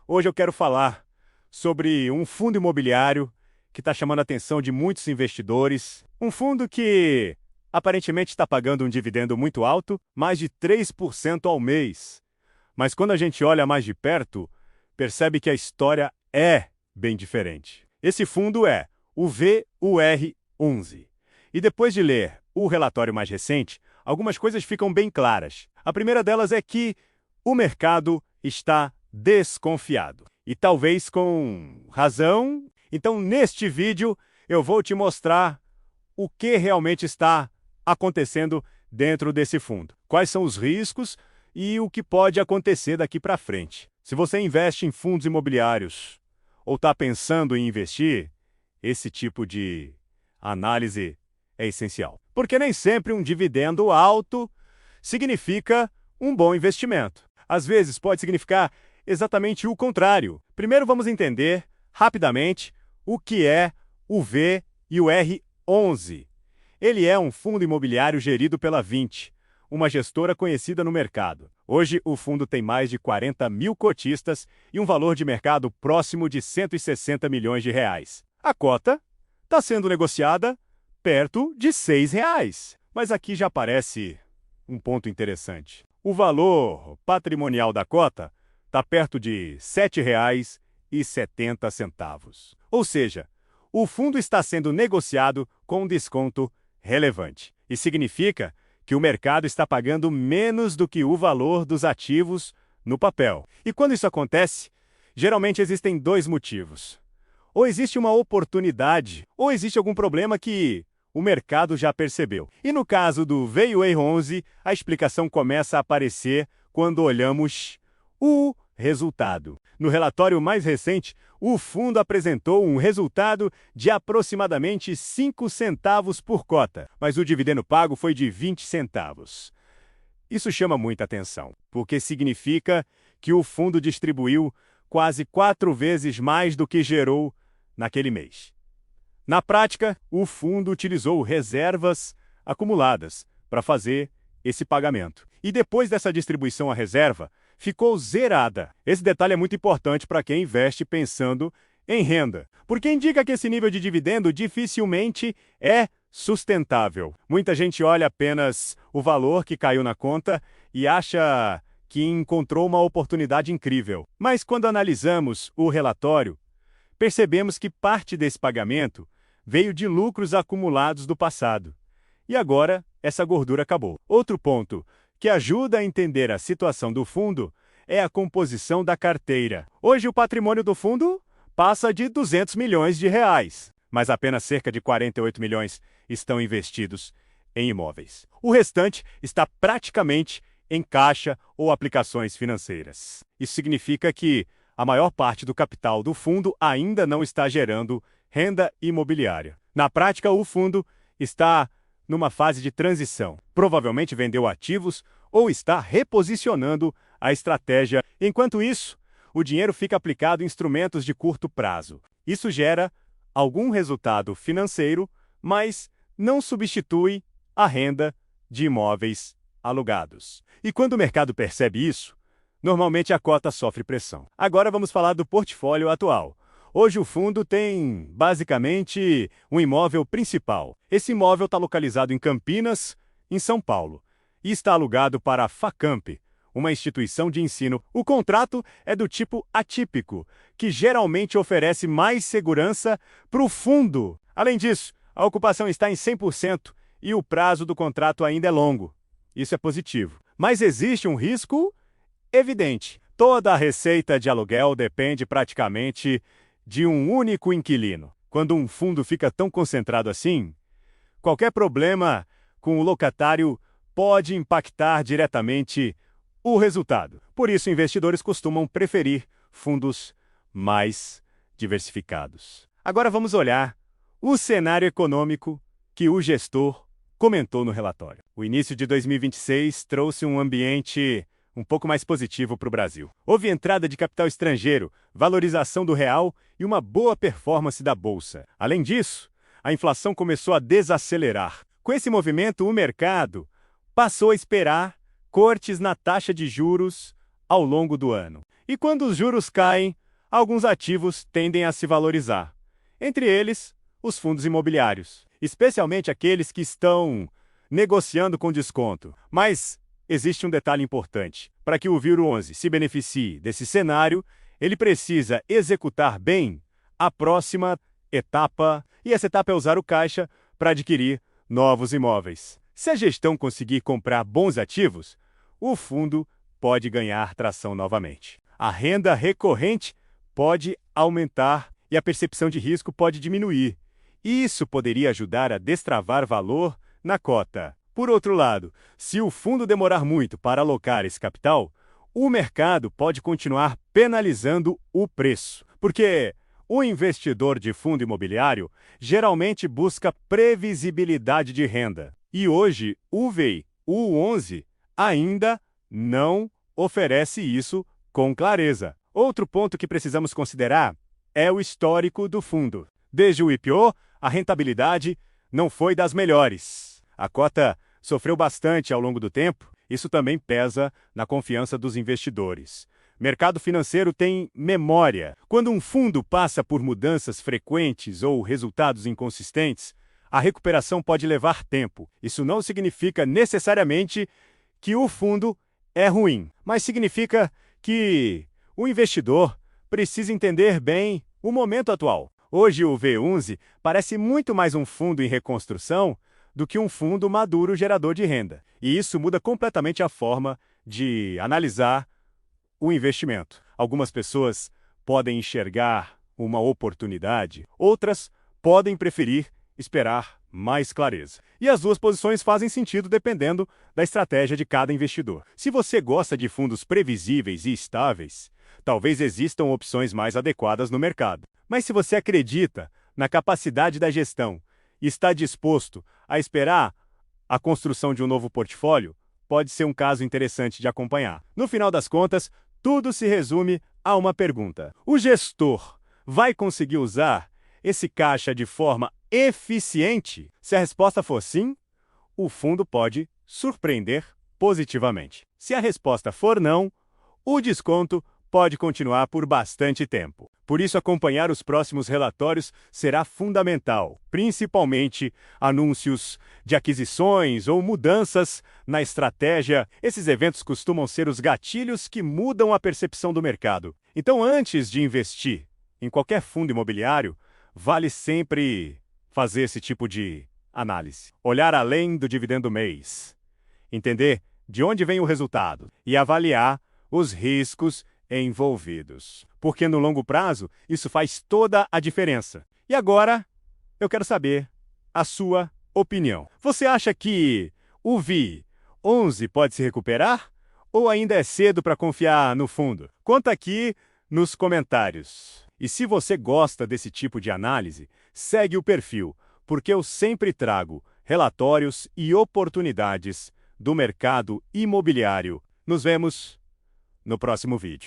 Hoje eu quero falar sobre um fundo imobiliário que está chamando a atenção de muitos investidores. Um fundo que aparentemente está pagando um dividendo muito alto, mais de 3% ao mês. Mas quando a gente olha mais de perto, percebe que a história é bem diferente. Esse fundo é o VUR11. E depois de ler o relatório mais recente, algumas coisas ficam bem claras. A primeira delas é que o mercado está desconfiado. E talvez com razão. Então, neste vídeo, eu vou te mostrar o que realmente está acontecendo dentro desse fundo. Quais são os riscos e o que pode acontecer daqui para frente. Se você investe em fundos imobiliários ou está pensando em investir, esse tipo de análise é essencial. Porque nem sempre um dividendo alto significa um bom investimento. Às vezes pode significar exatamente o contrário. Primeiro vamos entender rapidamente o que é o VUR11. Ele é um fundo imobiliário gerido pela Vinci, uma gestora conhecida no mercado. Hoje, o fundo tem mais de 40 mil cotistas e um valor de mercado próximo de 160 milhões de reais. A cota está sendo negociada perto de R$ 6. Mas aqui já aparece um ponto interessante. O valor patrimonial da cota está perto de R$ 7,70. Ou seja, o fundo está sendo negociado com um desconto relevante. Isso significa que o mercado está pagando menos do que o valor dos ativos no papel. E quando isso acontece, geralmente existem dois motivos. Ou existe uma oportunidade, ou existe algum problema que o mercado já percebeu. E no caso do VUR11, a explicação começa a aparecer quando olhamos o resultado. No relatório mais recente, o fundo apresentou um resultado de aproximadamente 5 centavos por cota, mas o dividendo pago foi de 20 centavos. Isso chama muita atenção, porque significa que o fundo distribuiu quase 4 vezes mais do que gerou naquele mês. Na prática, o fundo utilizou reservas acumuladas para fazer esse pagamento. E depois dessa distribuição à reserva, ficou zerada. Esse detalhe é muito importante para quem investe pensando em renda, porque indica que esse nível de dividendo dificilmente é sustentável. Muita gente olha apenas o valor que caiu na conta e acha que encontrou uma oportunidade incrível. Mas quando analisamos o relatório, percebemos que parte desse pagamento veio de lucros acumulados do passado. E agora, essa gordura acabou. Outro ponto que ajuda a entender a situação do fundo é a composição da carteira. Hoje o patrimônio do fundo passa de 200 milhões de reais, mas apenas cerca de 48 milhões estão investidos em imóveis. O restante está praticamente em caixa ou aplicações financeiras. Isso significa que a maior parte do capital do fundo ainda não está gerando renda imobiliária. Na prática, o fundo está numa fase de transição. Provavelmente vendeu ativos ou está reposicionando a estratégia. Enquanto isso, o dinheiro fica aplicado em instrumentos de curto prazo. Isso gera algum resultado financeiro, mas não substitui a renda de imóveis alugados. E quando o mercado percebe isso, normalmente a cota sofre pressão. Agora vamos falar do portfólio atual. Hoje o fundo tem, basicamente, um imóvel principal. Esse imóvel está localizado em Campinas, em São Paulo, e está alugado para a Facamp, uma instituição de ensino. O contrato é do tipo atípico, que geralmente oferece mais segurança para o fundo. Além disso, a ocupação está em 100% e o prazo do contrato ainda é longo. Isso é positivo. Mas existe um risco evidente. Toda a receita de aluguel depende praticamente de um único inquilino. Quando um fundo fica tão concentrado assim, qualquer problema com o locatário pode impactar diretamente o resultado. Por isso, investidores costumam preferir fundos mais diversificados. Agora vamos olhar o cenário econômico que o gestor comentou no relatório. O início de 2026 trouxe um ambiente um pouco mais positivo para o Brasil. Houve entrada de capital estrangeiro, valorização do real e uma boa performance da Bolsa. Além disso, a inflação começou a desacelerar. Com esse movimento, o mercado passou a esperar cortes na taxa de juros ao longo do ano. E quando os juros caem, alguns ativos tendem a se valorizar. Entre eles, os fundos imobiliários, especialmente aqueles que estão negociando com desconto. Mas existe um detalhe importante. Para que o VIR11 se beneficie desse cenário, ele precisa executar bem a próxima etapa, e essa etapa é usar o caixa para adquirir novos imóveis. Se a gestão conseguir comprar bons ativos, o fundo pode ganhar tração novamente. A renda recorrente pode aumentar e a percepção de risco pode diminuir. Isso poderia ajudar a destravar valor na cota. Por outro lado, se o fundo demorar muito para alocar esse capital, o mercado pode continuar penalizando o preço, porque o investidor de fundo imobiliário geralmente busca previsibilidade de renda. E hoje, o VIR11 ainda não oferece isso com clareza. Outro ponto que precisamos considerar é o histórico do fundo. Desde o IPO, a rentabilidade não foi das melhores. A cota sofreu bastante ao longo do tempo. Isso também pesa na confiança dos investidores. Mercado financeiro tem memória. Quando um fundo passa por mudanças frequentes ou resultados inconsistentes, a recuperação pode levar tempo. Isso não significa necessariamente que o fundo é ruim, mas significa que o investidor precisa entender bem o momento atual. Hoje o VIR11 parece muito mais um fundo em reconstrução do que um fundo maduro gerador de renda. E isso muda completamente a forma de analisar o investimento. Algumas pessoas podem enxergar uma oportunidade, outras podem preferir esperar mais clareza. E as duas posições fazem sentido dependendo da estratégia de cada investidor. Se você gosta de fundos previsíveis e estáveis, talvez existam opções mais adequadas no mercado. Mas se você acredita na capacidade da gestão e está disposto a esperar a construção de um novo portfólio, pode ser um caso interessante de acompanhar. No final das contas, tudo se resume a uma pergunta: o gestor vai conseguir usar esse caixa de forma eficiente? Se a resposta for sim, o fundo pode surpreender positivamente. Se a resposta for não, o desconto pode continuar por bastante tempo. Por isso, acompanhar os próximos relatórios será fundamental, principalmente anúncios de aquisições ou mudanças na estratégia. Esses eventos costumam ser os gatilhos que mudam a percepção do mercado. Então, antes de investir em qualquer fundo imobiliário, vale sempre fazer esse tipo de análise. Olhar além do dividendo mês, entender de onde vem o resultado e avaliar os riscos envolvidos. Porque no longo prazo, isso faz toda a diferença. E agora, eu quero saber a sua opinião. Você acha que o VIR11 pode se recuperar? Ou ainda é cedo para confiar no fundo? Conta aqui nos comentários. E se você gosta desse tipo de análise, segue o perfil, porque eu sempre trago relatórios e oportunidades do mercado imobiliário. Nos vemos no próximo vídeo.